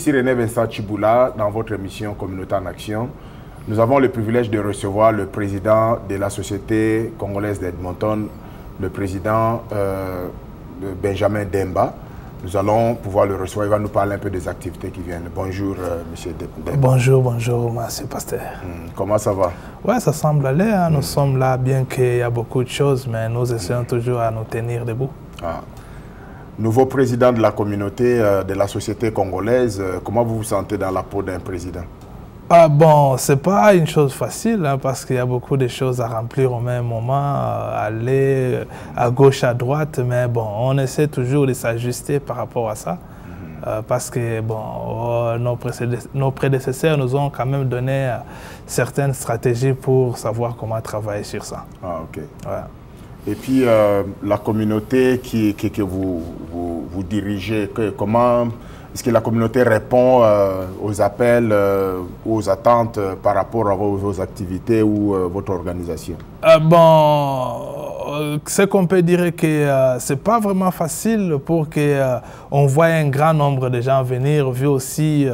ici René Vincent Chiboula dans votre émission Communauté en Action. Nous avons le privilège de recevoir le président de la Société congolaise d'Edmonton, le président Benjamin Demba. Nous allons pouvoir le recevoir, il va nous parler un peu des activités qui viennent. Bonjour, monsieur Demba. Bonjour, monsieur Pasteur. Comment ça va? Ouais, ça semble aller. Hein. Nous sommes là, bien qu'il y a beaucoup de choses, mais nous essayons toujours à nous tenir debout. Nouveau président de la communauté, de la société congolaise, comment vous vous sentez dans la peau d'un président? Bon, c'est pas une chose facile hein, parce qu'il y a beaucoup de choses à remplir au même moment, aller à gauche, à droite, mais bon, on essaie toujours de s'ajuster par rapport à ça parce que bon, nos prédécesseurs nous ont quand même donné certaines stratégies pour savoir comment travailler sur ça. Ah, ok. Ouais. Et puis, la communauté que vous dirigez, comment est-ce que la communauté répond aux appels, aux attentes par rapport à vos activités ou votre organisation? Bon, ce qu'on peut dire que ce n'est pas vraiment facile pour qu'on voit un grand nombre de gens venir, vu aussi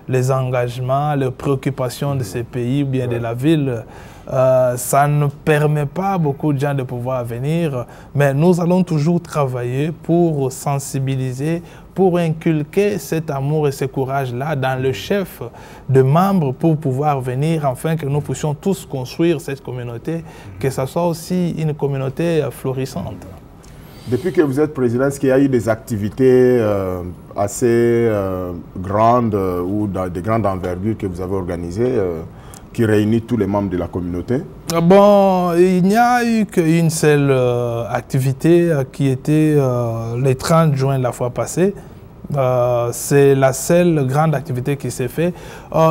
les engagements, les préoccupations de ces pays ou bien de la ville. Ça ne permet pas à beaucoup de gens de pouvoir venir, mais nous allons toujours travailler pour sensibiliser, pour inculquer cet amour et ce courage-là dans le chef de membres pour pouvoir venir, afin que nous puissions tous construire cette communauté, que ce soit aussi une communauté florissante. Depuis que vous êtes président, est-ce qu'il y a eu des activités assez grandes ou de grande envergure que vous avez organisées qui réunit tous les membres de la communauté? Bon, il n'y a eu qu'une seule activité qui était le 30 juin la fois passée. C'est la seule grande activité qui s'est faite.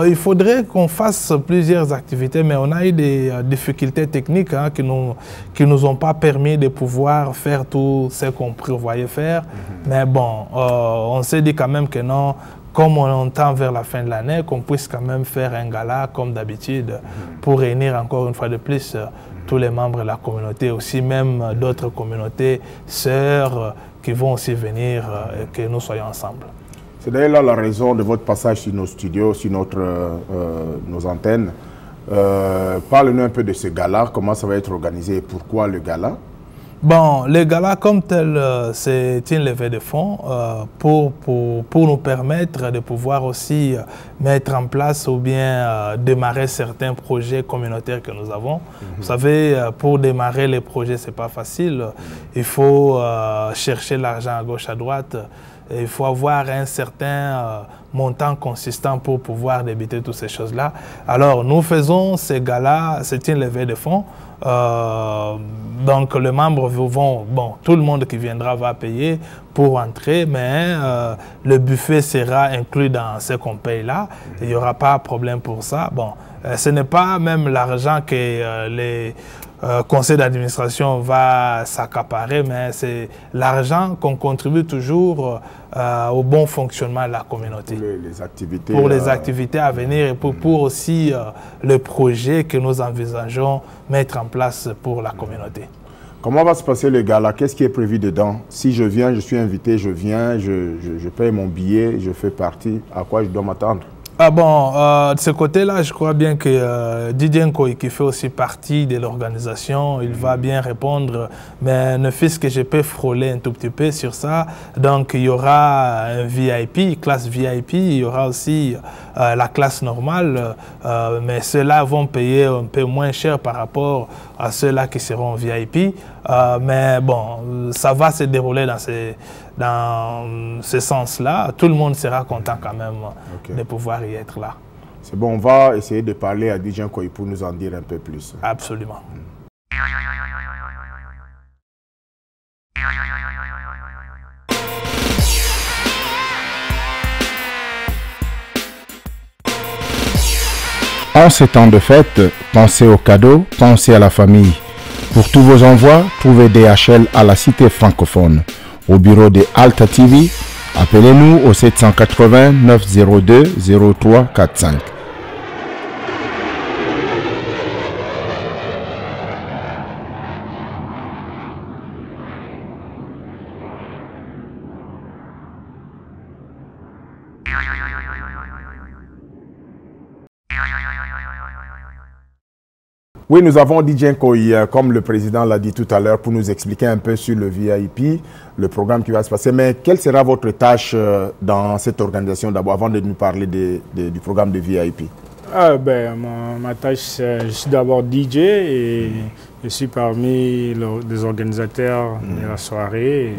Il faudrait qu'on fasse plusieurs activités, mais on a eu des difficultés techniques hein, qui nous ont pas permis de pouvoir faire tout ce qu'on prévoyait faire. Mais bon, on s'est dit quand même que non, comme on tend vers la fin de l'année, qu'on puisse quand même faire un gala comme d'habitude pour réunir encore une fois de plus tous les membres de la communauté, aussi même d'autres communautés sœurs qui vont aussi venir et que nous soyons ensemble. C'est d'ailleurs là la raison de votre passage sur nos studios, sur nos antennes. Parlez-nous un peu de ce gala, comment ça va être organisé et pourquoi le gala? Bon, le gala comme tel, c'est une levée de fonds pour nous permettre de pouvoir aussi mettre en place ou bien démarrer certains projets communautaires que nous avons. Vous savez, pour démarrer les projets, ce n'est pas facile. Il faut chercher l'argent à gauche, à droite. Il faut avoir un certain montant consistant pour pouvoir débuter toutes ces choses-là. Alors, nous faisons ces galas, c'est une levée de fonds. Donc, les membres vont, bon, tout le monde qui viendra va payer pour entrer, mais le buffet sera inclus dans ce qu'on paye là. Il n'y aura pas de problème pour ça. Bon, ce n'est pas même l'argent que les conseil d'administration va s'accaparer, mais c'est l'argent qu'on contribue toujours au bon fonctionnement de la communauté. Pour les activités à venir et pour aussi le projet que nous envisageons mettre en place pour la communauté. Comment va se passer le gala? Qu'est-ce qui est prévu dedans? Si je viens, je suis invité, je viens, je paye mon billet, je fais partie. À quoi je dois m'attendre? Bon, de ce côté-là, je crois bien que Didier Nkoy, qui fait aussi partie de l'organisation, il va bien répondre, mais ne fût-ce que je peux frôler un tout petit peu sur ça. Donc, il y aura un VIP, classe VIP, il y aura aussi la classe normale, mais ceux-là vont payer un peu moins cher par rapport à ceux-là qui seront VIP. Mais bon, ça va se dérouler dans ce sens-là. Tout le monde sera content quand même de pouvoir y être là. C'est bon, on va essayer de parler à Didier Nkoy pour nous en dire un peu plus. Absolument. En ces temps de fête, pensez aux cadeaux, pensez à la famille. Pour tous vos envois, trouvez DHL à la cité francophone. Au bureau de Alta TV, appelez-nous au 780 902 0345. Oui, nous avons DJ Nkoyi, comme le président l'a dit tout à l'heure, pour nous expliquer un peu sur le VIP, le programme qui va se passer. Mais quelle sera votre tâche dans cette organisation d'abord, avant de nous parler du programme de VIP? Ma tâche, je suis d'abord DJ et je suis parmi les organisateurs de la soirée.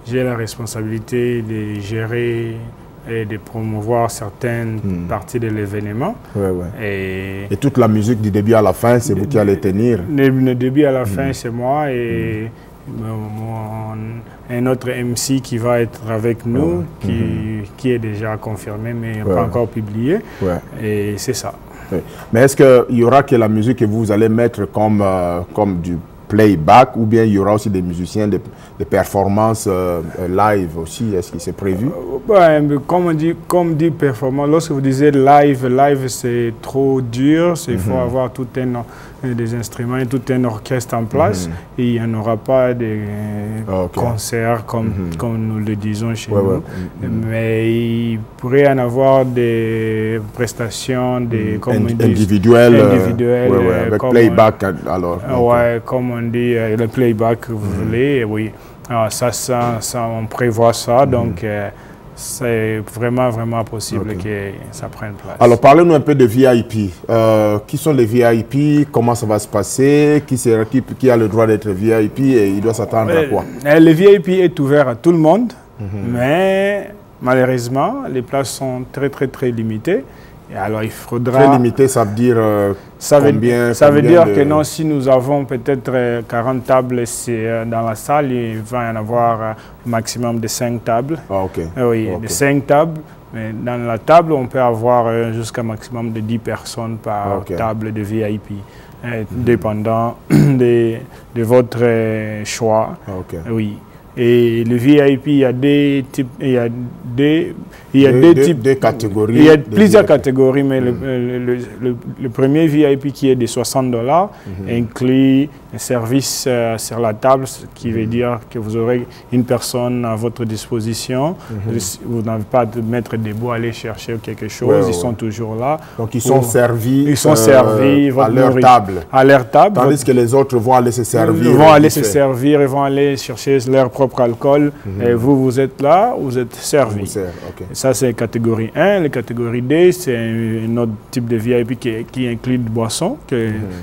J'ai la responsabilité de gérer et de promouvoir certaines parties de l'événement. Et toute la musique du début à la fin, c'est vous qui allez tenir? Le début à la fin, c'est moi et un autre MC qui va être avec nous, qui est déjà confirmé, mais pas encore publié. Et c'est ça. Mais est-ce qu'il y aura que la musique que vous allez mettre comme du playback, ou bien il y aura aussi des musiciens, des performances live aussi? Est-ce que c'est prévu? Comme dit performance, lorsque vous disiez live c'est trop dur. Il faut avoir des instruments et tout un orchestre en place. Et il n'y en aura pas de concerts comme nous le disons chez nous. Mais il pourrait y en avoir des prestations individuelles avec playback alors. Comme on dit, le playback, vous voulez, oui. Alors, ça, on prévoit ça, donc c'est vraiment possible que ça prenne place. Alors, parlez-nous un peu de VIP. Qui sont les VIP? Comment ça va se passer? Qui a le droit d'être VIP et il doit s'attendre à quoi? Le VIP est ouvert à tout le monde, mais malheureusement, les places sont très limitées. Et alors, il faudra... Très limité, ça veut dire combien? Ça veut dire que non, si nous avons peut-être 40 tables dans la salle, il va y en avoir un maximum de 5 tables. De 5 tables. Mais dans la table, on peut avoir jusqu'à un maximum de 10 personnes par table de VIP, dépendant de votre choix. Oui. Et le VIP, il y a des types, il y a deux catégories. Il y a plusieurs catégories, mais le premier VIP qui est de $60 inclut un service sur la table, ce qui veut dire que vous aurez une personne à votre disposition. Vous n'avez pas de mettre debout, aller chercher quelque chose. Ils sont toujours là. Donc ils sont servis. Ils sont servis à leur table. À leur table. Tandis que les autres vont aller se servir. Ils vont aller se servir, ils vont aller chercher leur propre alcool. Et vous êtes là, vous êtes servi. Ça, c'est catégorie 1. La catégorie D, c'est un autre type de VIP qui inclut de boissons.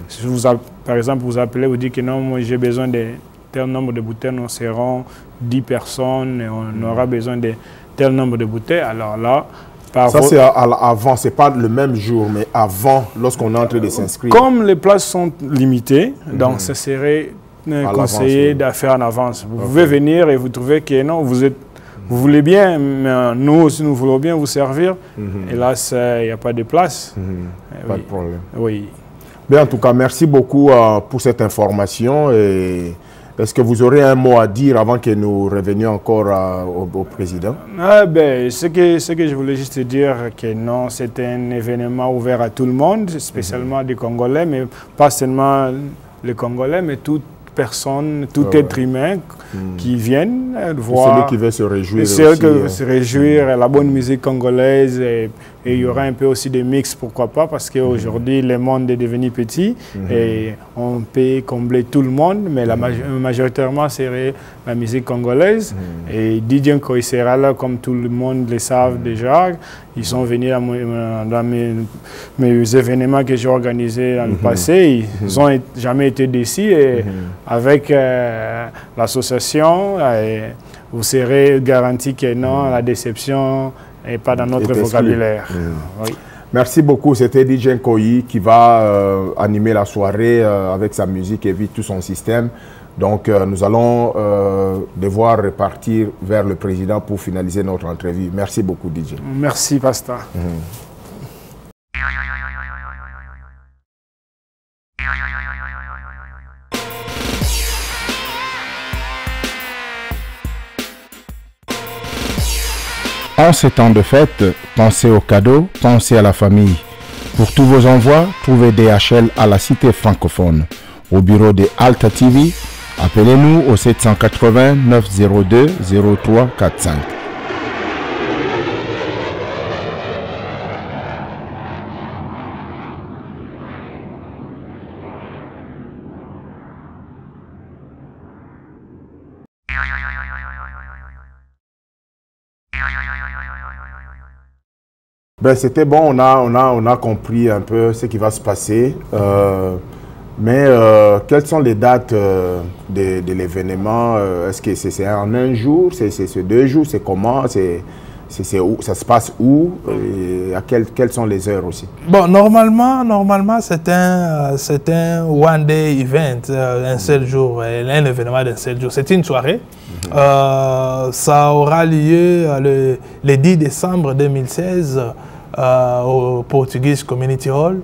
Si vous, par exemple, vous appelez, vous dites que non, moi j'ai besoin de tel nombre de bouteilles, nous serons 10 personnes et on aura besoin de tel nombre de bouteilles. Alors là, ça c'est avant, c'est pas le même jour, mais avant, lorsqu'on est en train de s'inscrire. Comme les places sont limitées, donc ça serait conseillé de faire en avance. Vous pouvez venir et vous trouvez que non, vous voulez bien, mais nous aussi nous voulons bien vous servir. Et là, il n'y a pas de place. Pas de problème. Oui. Bien, en tout cas, merci beaucoup pour cette information. Et est-ce que vous aurez un mot à dire avant que nous revenions encore au président? Ce que je voulais juste dire, que non, c'est un événement ouvert à tout le monde, spécialement des Congolais, mais pas seulement les Congolais, mais toute personne, tout être humain qui viennent voir. Celui qui veut se réjouir. Celui qui veut se réjouir, la bonne musique congolaise. Et il y aura un peu aussi des mix, pourquoi pas, parce qu'aujourd'hui, le monde est devenu petit et on peut combler tout le monde, mais majoritairement, c'est la musique congolaise. Et DJ Nkoyi sera là, comme tout le monde le savent déjà. Ils sont venus dans mes événements que j'ai organisés dans le passé. Ils n'ont jamais été déçus. Et avec l'association, vous serez garanti que non, la déception n'est pas dans notre vocabulaire. Oui. Merci beaucoup. C'était DJ Nkoyi qui va animer la soirée avec sa musique et tout son système. Donc, nous allons devoir repartir vers le président pour finaliser notre entrevue. Merci beaucoup, DJ. Merci, Pasteur. En ces temps de fête, pensez aux cadeaux, pensez à la famille. Pour tous vos envois, trouvez DHL à la cité francophone. Au bureau de Alta TV, appelez-nous au 780 902 0345. Ben, c'était bon, on a compris un peu ce qui va se passer. Mais quelles sont les dates de l'événement? Est-ce que c'est en un jour? C'est 2 jours? C'est comment? Où, ça se passe où? Et quelles sont les heures aussi? Bon, normalement c'est un one day event, un seul jour, un événement d'un seul jour. C'est une soirée. Ça aura lieu le 10 décembre 2016 au Portuguese Community Hall,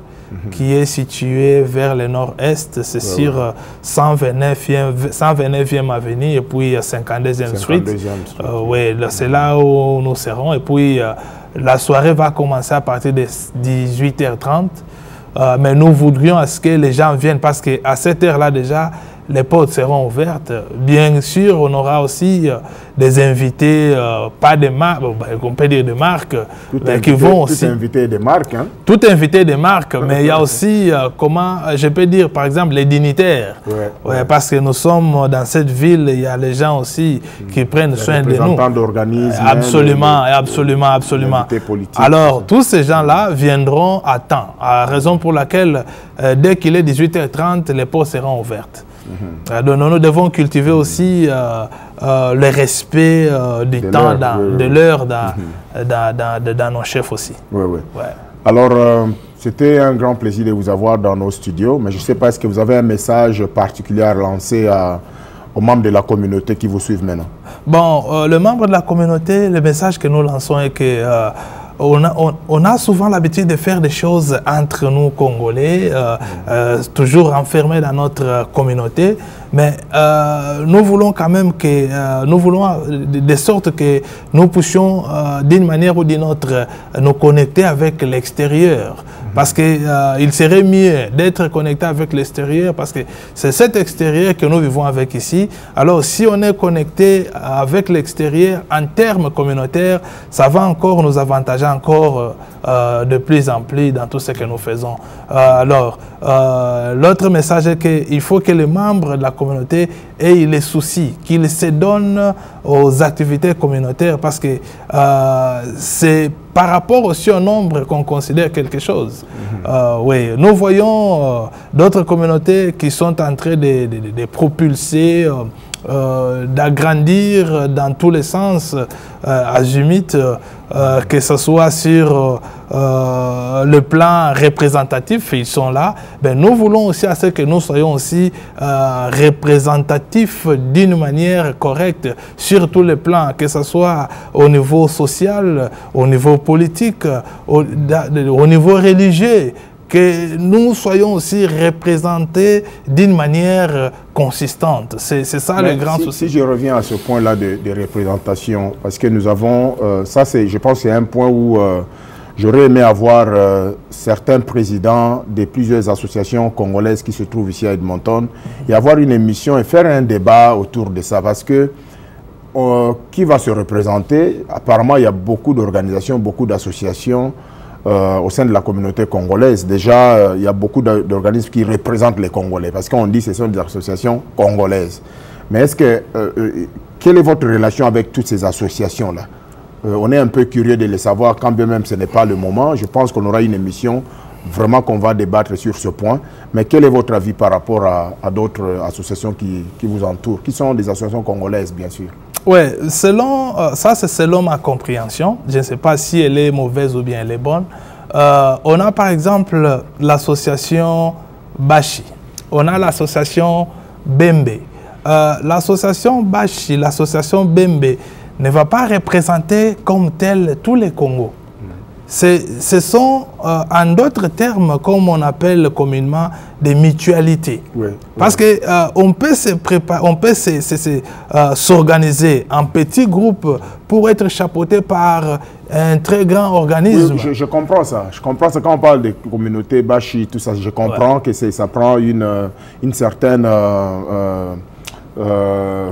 qui est situé vers le nord-est. C'est sur 129e avenue et puis 52e Street. Oui, c'est là où nous serons. Et puis la soirée va commencer à partir de 18h30. Mais nous voudrions à ce que les gens viennent parce qu'à cette heure-là déjà, les portes seront ouvertes. Bien sûr, on aura aussi des invités, pas de marque, on peut dire de marque, mais qui vont aussi... Tout invité des marques, hein? Tout invité des marques, mais il y a aussi, je peux dire, par exemple, les dignitaires. Ouais, parce que nous sommes dans cette ville, il y a les gens aussi qui prennent soin de nous. Représentants d'organismes. Absolument. Alors, tous ces gens-là viendront à temps, à raison pour laquelle, dès qu'il est 18h30, les portes seront ouvertes. Donc nous devons cultiver aussi le respect du temps, de l'heure dans nos chefs aussi. Oui. Alors, c'était un grand plaisir de vous avoir dans nos studios, mais je ne sais pas, est-ce que vous avez un message particulier à lancer aux membres de la communauté qui vous suivent maintenant? Bon, le membre de la communauté, le message que nous lançons est que on a souvent l'habitude de faire des choses entre nous Congolais, toujours enfermés dans notre communauté, mais nous voulons quand même que, de sorte que nous puissions d'une manière ou d'une autre nous connecter avec l'extérieur. Parce qu'il serait mieux d'être connecté avec l'extérieur, parce que c'est cet extérieur que nous vivons avec ici. Alors si on est connecté avec l'extérieur en termes communautaires, ça va encore nous avantager encore de plus en plus dans tout ce que nous faisons. L'autre message est qu'il faut que les membres de la communauté aient les soucis, qu'ils se donnent aux activités communautaires, parce que c'est par rapport aussi au nombre qu'on considère quelque chose. Oui, nous voyons d'autres communautés qui sont en train de propulser, d'agrandir dans tous les sens, azimut, que ce soit sur le plan représentatif, ils sont là. Ben, nous voulons aussi à ce que nous soyons aussi représentatifs d'une manière correcte sur tous les plans, que ce soit au niveau social, au niveau politique, au niveau religieux, que nous soyons aussi représentés d'une manière consistante. C'est ça le grand souci. Si je reviens à ce point-là de représentation, parce que nous avons, je pense que c'est un point où j'aurais aimé avoir certains présidents de plusieurs associations congolaises qui se trouvent ici à Edmonton et avoir une émission et faire un débat autour de ça, parce que qui va se représenter? Apparemment, il y a beaucoup d'organisations, beaucoup d'associations au sein de la communauté congolaise. Déjà, il y a beaucoup d'organismes qui représentent les Congolais, parce qu'on dit que ce sont des associations congolaises. Mais est-ce que, quelle est votre relation avec toutes ces associations-là? On est un peu curieux de les savoir, quand bien même ce n'est pas le moment. Je pense qu'on aura une émission vraiment qu'on va débattre sur ce point. Mais quel est votre avis par rapport à d'autres associations qui vous entourent, qui sont des associations congolaises, bien sûr? Oui, ça c'est selon ma compréhension. Je ne sais pas si elle est mauvaise ou bien elle est bonne. On a par exemple l'association Bashi. On a l'association Bembe. L'association Bashi, l'association Bembe ne va pas représenter comme telle tous les Congos. Ce sont, en d'autres termes, comme on appelle communément, des mutualités. Parce qu'on peut s'organiser en petits groupes pour être chapeauté par un très grand organisme. Oui, je comprends ça. Je comprends ça quand on parle de communautés, Bashi, tout ça. Je comprends que ça prend une certaine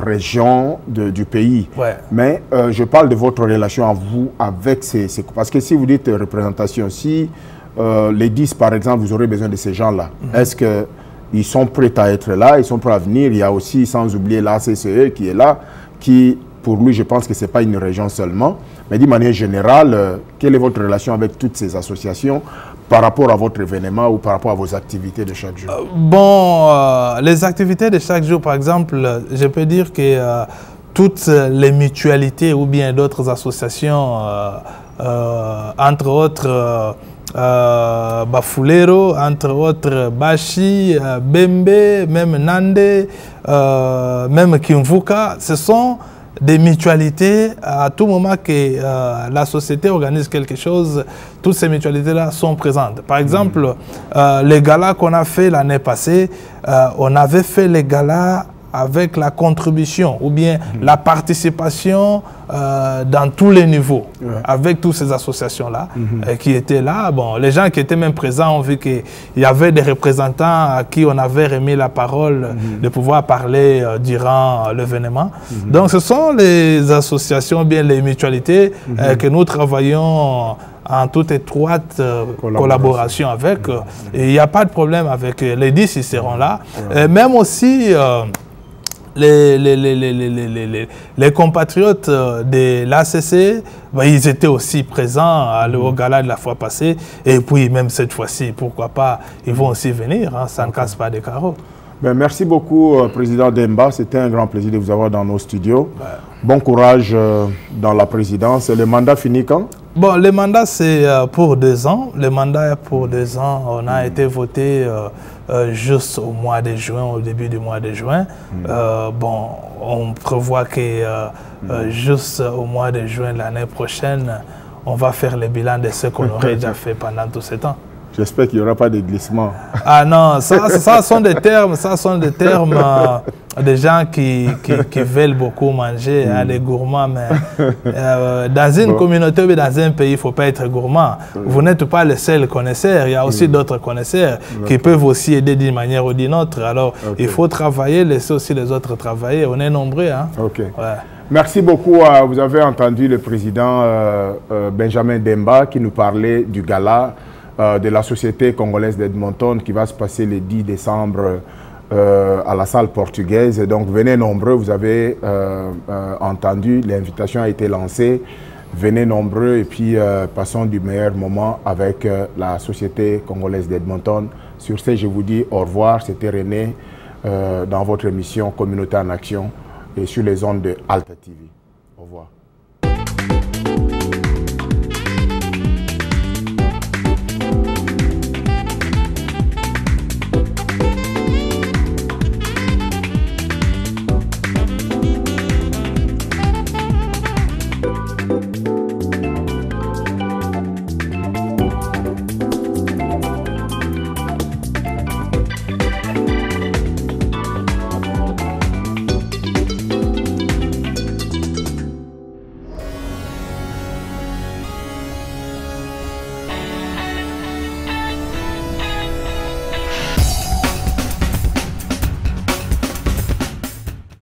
région du pays. Mais je parle de votre relation à vous avec ces... Parce que si vous dites représentation, si les 10 par exemple, vous aurez besoin de ces gens-là, est-ce qu'ils sont prêts à être là, ils sont prêts à venir? Il y a aussi, sans oublier la CCE qui est là, qui pour lui, je pense que ce n'est pas une région seulement, mais d'une manière générale, quelle est votre relation avec toutes ces associations par rapport à votre événement ou par rapport à vos activités de chaque jour? Les activités de chaque jour, par exemple, je peux dire que toutes les mutualités ou bien d'autres associations, entre autres Bafulero, entre autres Bashi, Bembe, même Nande, même Kimvuka, ce sont des mutualités. À tout moment que la société organise quelque chose, toutes ces mutualités-là sont présentes. Par exemple, les galas qu'on a fait l'année passée, on avait fait les galas avec la contribution ou bien la participation dans tous les niveaux, avec toutes ces associations-là qui étaient là. Bon, les gens qui étaient même présents ont vu qu'il y avait des représentants à qui on avait remis la parole de pouvoir parler durant l'événement. Donc ce sont les associations, bien les mutualités que nous travaillons en toute étroite collaboration avec. Et il n'y a pas de problème avec les 10, ils seront là. Même aussi les compatriotes de l'ACC, ben, ils étaient aussi présents au gala de la fois passée. Et puis même cette fois-ci, pourquoi pas, ils vont aussi venir. Hein, ça ne casse pas des carreaux. Ben, merci beaucoup, Président Demba. C'était un grand plaisir de vous avoir dans nos studios. Bon courage dans la présidence. Le mandat finit quand? Bon, le mandat, c'est pour 2 ans. Le mandat est pour 2 ans. On a été voté juste au mois de juin, au début du mois de juin. Bon, on prévoit que juste au mois de juin de l'année prochaine, on va faire le bilan de ce qu'on aurait déjà fait pendant tout ce temps. J'espère qu'il n'y aura pas de glissement. Ah non, ça sont des termes, des gens qui veulent beaucoup manger, hein, des gourmands. Mais dans une communauté ou dans un pays, il ne faut pas être gourmand. Vous n'êtes pas le seul connaisseur. Il y a aussi d'autres connaisseurs qui peuvent aussi aider d'une manière ou d'une autre. Alors, il faut travailler, laisser aussi les autres travailler. On est nombreux. Hein. Merci beaucoup. Vous avez entendu le président Benjamin Demba qui nous parlait du gala de la Société congolaise d'Edmonton qui va se passer le 10 décembre à la salle portugaise. Et donc, venez nombreux. Vous avez entendu, l'invitation a été lancée. Venez nombreux et puis passons du meilleur moment avec la Société congolaise d'Edmonton. Sur ce, je vous dis au revoir. C'était René dans votre émission Communauté en Action et sur les ondes de Alta TV. Au revoir.